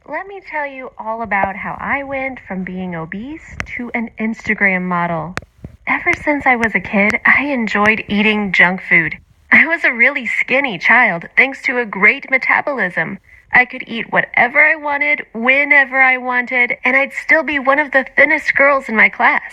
let me tell you all about how I went from being obese to an Instagram model. Ever since I was a kid, I enjoyed eating junk food. I was a really skinny child thanks to a great metabolism. I could eat whatever I wanted, whenever I wanted, and I'd still be one of the thinnest girls in my class.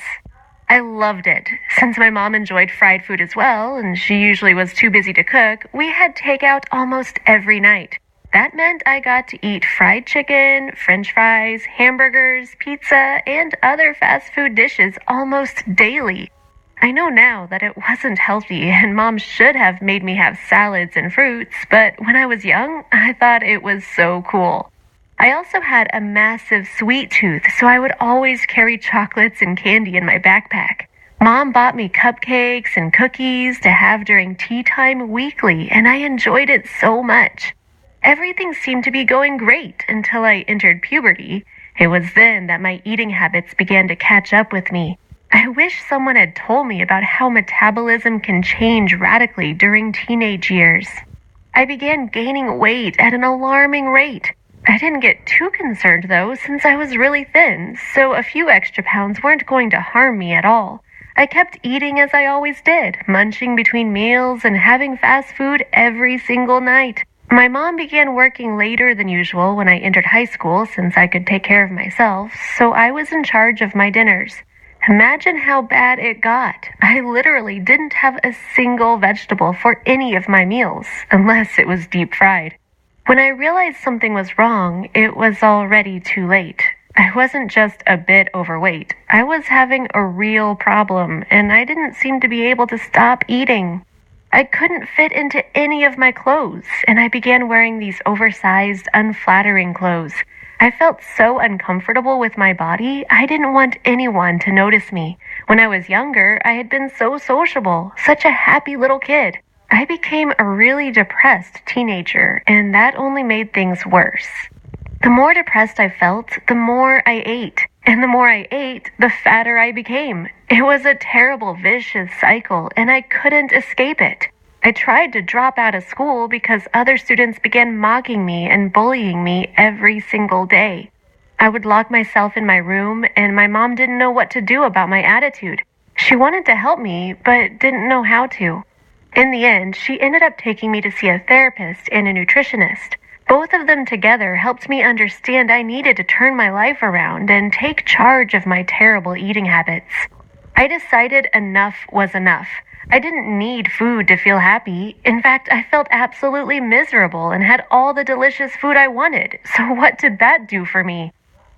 I loved it. Since my mom enjoyed fried food as well, and she usually was too busy to cook, we had takeout almost every night. That meant I got to eat fried chicken, french fries, hamburgers, pizza, and other fast food dishes almost daily. I know now that it wasn't healthy and mom should have made me have salads and fruits, but when I was young, I thought it was so cool. I also had a massive sweet tooth, so I would always carry chocolates and candy in my backpack. Mom bought me cupcakes and cookies to have during tea time weekly, and I enjoyed it so much. Everything seemed to be going great until I entered puberty. It was then that my eating habits began to catch up with me. I wish someone had told me about how metabolism can change radically during teenage years. I began gaining weight at an alarming rate. I didn't get too concerned though, since I was really thin, so a few extra pounds weren't going to harm me at all. I kept eating as I always did, munching between meals and having fast food every single night. My mom began working later than usual when I entered high school since I could take care of myself, so I was in charge of my dinners. Imagine how bad it got. I literally didn't have a single vegetable for any of my meals, unless it was deep fried. When I realized something was wrong, it was already too late. I wasn't just a bit overweight. I was having a real problem, and I didn't seem to be able to stop eating. I couldn't fit into any of my clothes, and I began wearing these oversized, unflattering clothes. I felt so uncomfortable with my body, I didn't want anyone to notice me. When I was younger, I had been so sociable, such a happy little kid. I became a really depressed teenager, and that only made things worse. The more depressed I felt, the more I ate. And the more I ate, the fatter I became. It was a terrible, vicious cycle, and I couldn't escape it. I tried to drop out of school because other students began mocking me and bullying me every single day. I would lock myself in my room, and my mom didn't know what to do about my attitude. She wanted to help me, but didn't know how to. In the end, she ended up taking me to see a therapist and a nutritionist. Both of them together helped me understand I needed to turn my life around and take charge of my terrible eating habits. I decided enough was enough. I didn't need food to feel happy. In fact, I felt absolutely miserable and had all the delicious food I wanted. So what did that do for me?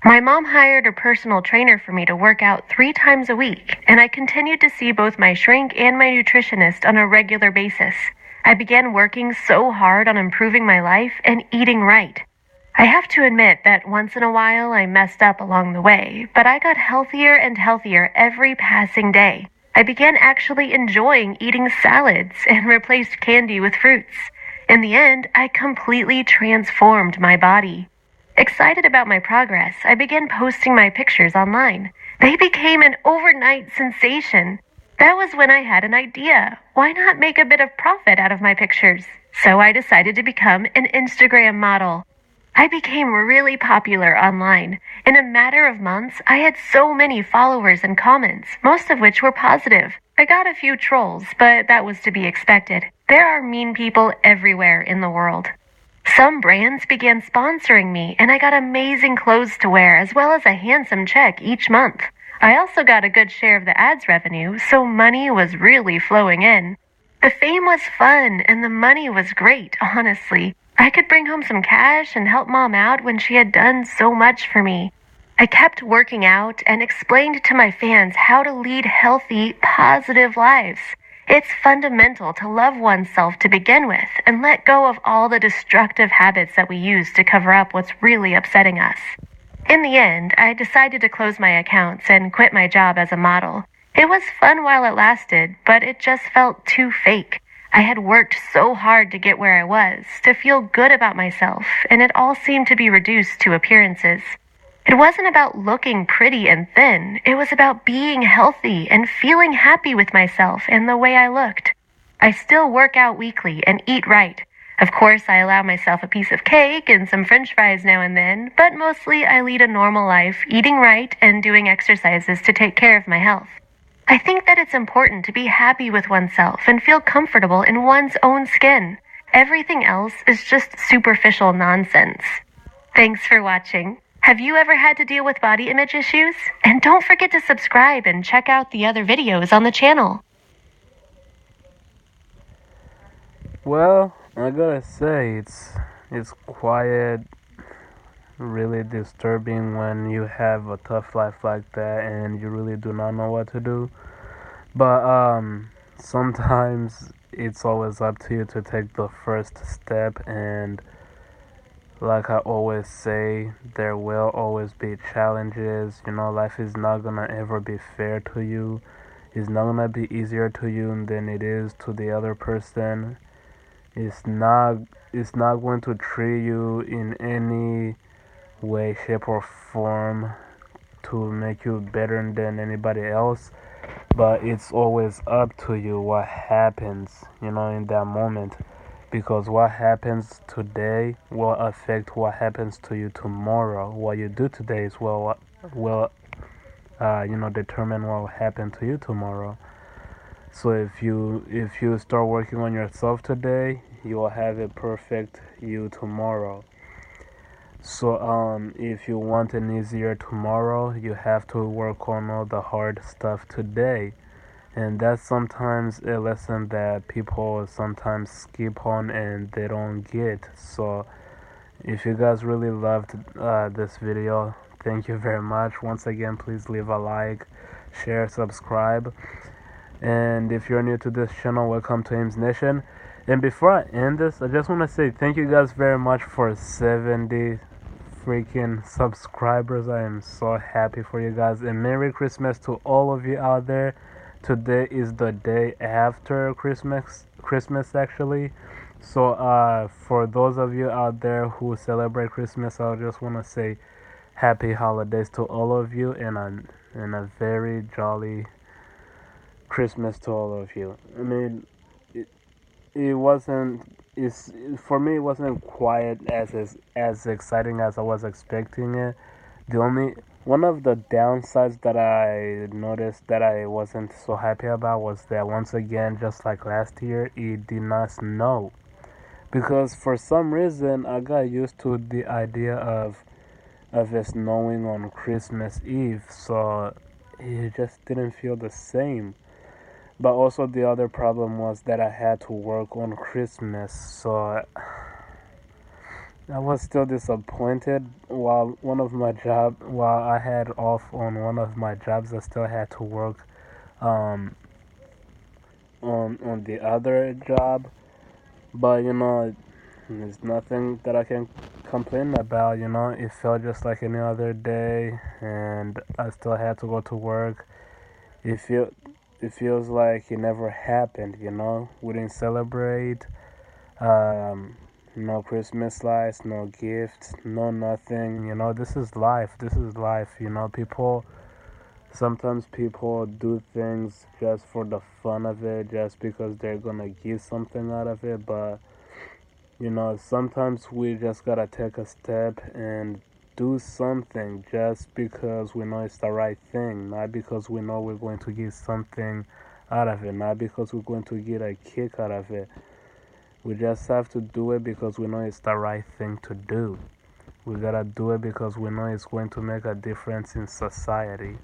My mom hired a personal trainer for me to work out 3 times a week, and I continued to see both my shrink and my nutritionist on a regular basis. I began working so hard on improving my life and eating right. I have to admit that once in a while I messed up along the way, but I got healthier and healthier every passing day. I began actually enjoying eating salads and replaced candy with fruits. In the end, I completely transformed my body. Excited about my progress, I began posting my pictures online. They became an overnight sensation. That was when I had an idea. Why not make a bit of profit out of my pictures? So I decided to become an Instagram model. I became really popular online. In a matter of months, I had so many followers and comments, most of which were positive. I got a few trolls, but that was to be expected. There are mean people everywhere in the world. Some brands began sponsoring me, and I got amazing clothes to wear, as well as a handsome check each month. I also got a good share of the ads revenue, so money was really flowing in. The fame was fun, and the money was great, honestly. I could bring home some cash and help mom out when she had done so much for me. I kept working out and explained to my fans how to lead healthy, positive lives. It's fundamental to love oneself to begin with and let go of all the destructive habits that we use to cover up what's really upsetting us. In the end, I decided to close my accounts and quit my job as a model. It was fun while it lasted, but it just felt too fake. I had worked so hard to get where I was, to feel good about myself, and it all seemed to be reduced to appearances. It wasn't about looking pretty and thin. It was about being healthy and feeling happy with myself and the way I looked. I still work out weekly and eat right, Of course, I allow myself a piece of cake and some french fries now and then, but mostly I lead a normal life, eating right and doing exercises to take care of my health. I think that it's important to be happy with oneself and feel comfortable in one's own skin. Everything else is just superficial nonsense. Thanks for watching. Have you ever had to deal with body image issues? And don't forget to subscribe and check out the other videos on the channel. Well, I gotta say, it's quite really disturbing when you have a tough life like that and you really do not know what to do. But sometimes it's always up to you to take the first step, and like I always say, there will always be challenges. You know, life is not gonna ever be fair to you. It's not gonna be easier to you than it is to the other person. It's not it's not going to treat you in any way, shape or form to make you better than anybody else, but it's always up to you what happens, in that moment, because what happens today will affect what happens to you tomorrow. What you do today is will determine what will happen to you tomorrow. So if you start working on yourself today, you will have a perfect you tomorrow. So if you want an easier tomorrow, you have to work on all the hard stuff today. And that's sometimes a lesson that people sometimes skip on and they don't get. So if you guys really loved this video, thank you very much. Once again, please leave a like, share, subscribe. And if you're new to this channel, welcome to Ames Nation. And before I end this, I just want to say thank you guys very much for 70 freaking subscribers. I am so happy for you guys, and Merry Christmas to all of you out there. Today is the day after Christmas actually. So for those of you out there who celebrate Christmas, I just want to say happy holidays to all of you, and a very jolly Christmas to all of you. I mean, it wasn't it's for me, it wasn't quite as exciting as I was expecting it. The only One of the downsides that I noticed that I wasn't so happy about was that once again, just like last year, it did not snow, because for some reason I got used to the idea of it snowing on Christmas Eve, so it just didn't feel the same. But also the other problem was that I had to work on Christmas, so I was still disappointed. While I had off on one of my jobs, I still had to work um, on the other job. But there's nothing that I can complain about. It felt just like any other day, and I still had to go to work. It feel it feels like it never happened. We didn't celebrate. No Christmas lights, no gifts, no nothing. This is life. This is life. Sometimes people do things just for the fun of it, just because they're gonna get something out of it. But sometimes we just gotta take a step and do something just because we know it's the right thing, not because we know we're going to get something out of it, not because we're going to get a kick out of it. We just have to do it because we know it's the right thing to do. We gotta do it because we know it's going to make a difference in society.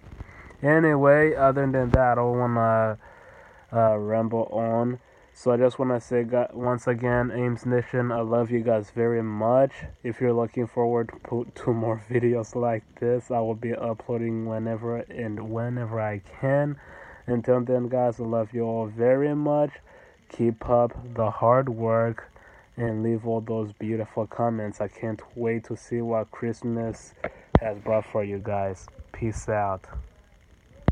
Anyway, other than that, I don't wanna ramble on. So I just want to say, once again, Ames Nation, I love you guys very much. If you're looking forward to more videos like this, I will be uploading whenever I can. Until then, guys, I love you all very much. Keep up the hard work and leave all those beautiful comments. I can't wait to see what Christmas has brought for you guys. Peace out.